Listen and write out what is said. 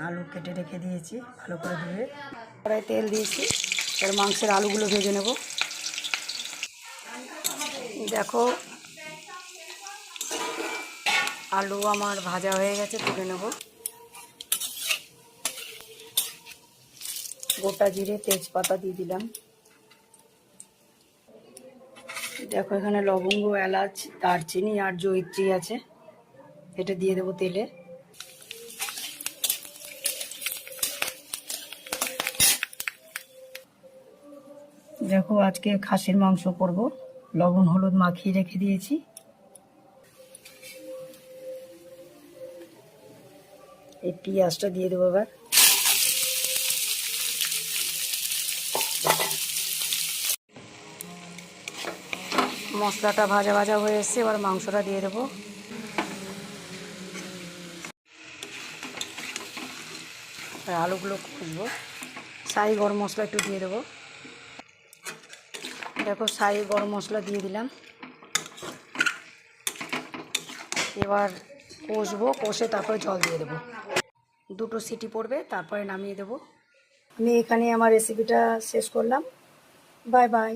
আলু কেটে রেখে দিয়েছি ভালো করে ধুয়ে। কড়াই তেল দিয়েছি, এবার মাংসের আলুগুলো ভেজে নেব। দেখো আলু আমার ভাজা হয়ে গেছে, তুলে নেব। গোটা জিরে তেজপাতা দিয়ে দিলাম। দেখো এখানে লবঙ্গ, এলাচ, দারচিনি আর জয়িত্রী আছে, এটা দিয়ে দেবো তেলে। দেখো আজকে খাসির মাংস করব, লবণ হলুদ মাখিয়ে রেখে দিয়েছি। এই পেঁয়াজটা দিয়ে দেবো এবার। মশলাটা ভাজা ভাজা হয়ে এসছে, এবার মাংসটা দিয়ে দেবো। আলুগুলো কষবো। শাহি গরম মশলা একটু দিয়ে দেবো। দেখো শাহি গরম মশলা দিয়ে দিলাম। এবার কষবো, কষে তারপরে জল দিয়ে দেবো। 2টো সিটি পড়বে, তারপরে নামিয়ে দেবো। আমি এখানে আমার রেসিপিটা শেষ করলাম। Bye bye.